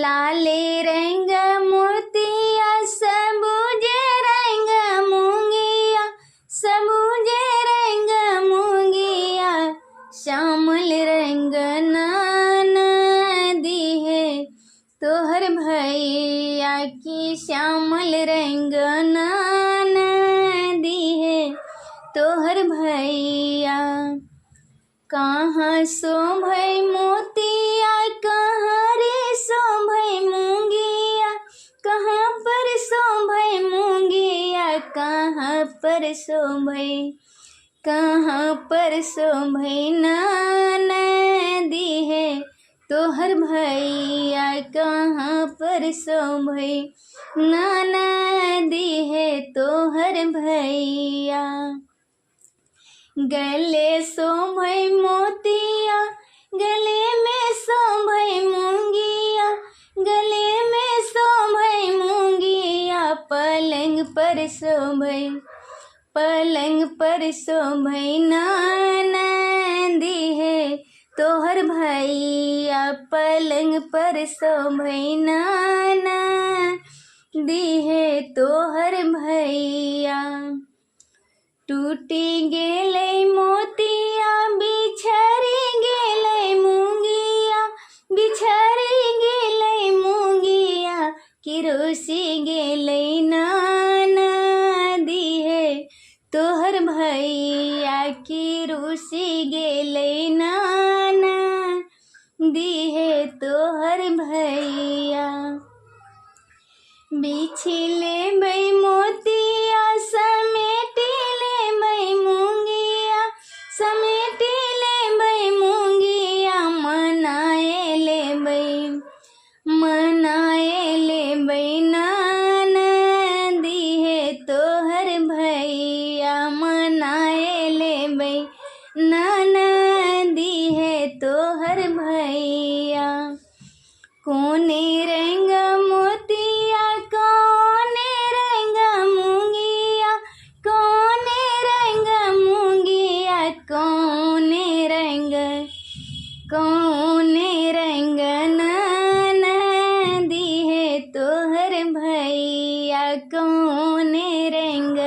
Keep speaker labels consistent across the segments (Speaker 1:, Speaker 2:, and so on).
Speaker 1: लाले रंग मोतिया सबूजे रंग मूंगिया, सबूजे रंग मूंगिया, श्यामल रंग नदी है तोहर भैया की, श्यामल रंग नदी है तोहर भैया। कहाँ शोभै मोतिया, कहाँ रे शोभै मूंगिया, कहाँ पर शोभै मूंगिया, कहाँ पर शोभै, कहाँ पर शोभै नदी है तोहर भैया, कहाँ पर शोभै नदी है तोहर भैया। गले शोभै मोतिया, गले में शोभै मूंगिया, गले में शोभै मूंगिया, पलंग पर शोभै, पलंग पर शोभै नदी है तोहर भैया, पलंग पर शोभै नदी है तोहर भैया। टूटी गेलै मोतिया, बिछड़ी गेलै मूंगिया, बिछड़ी गेलै मूंगिया, किरोसी गेलै नदी है तोहर भैया, किरोसी गेलै नदी है तोहर भैया। बिछि लेबै मोतिया, समेटि लेबै मूंगिया, समेटि लेबै मूंगिया, मनाए लेबै, मनाए लेबै नदी है तोहर भैया, मनाए लेबै नदी है तोहर भैया। कोने रंग मोतिया, कोने रंग मूंगिया, कोने रंग मूंगिया, कोने रंग, कोने रंग नदी है तोहर भैया, कोने रंग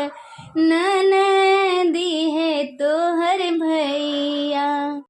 Speaker 1: नदी है तो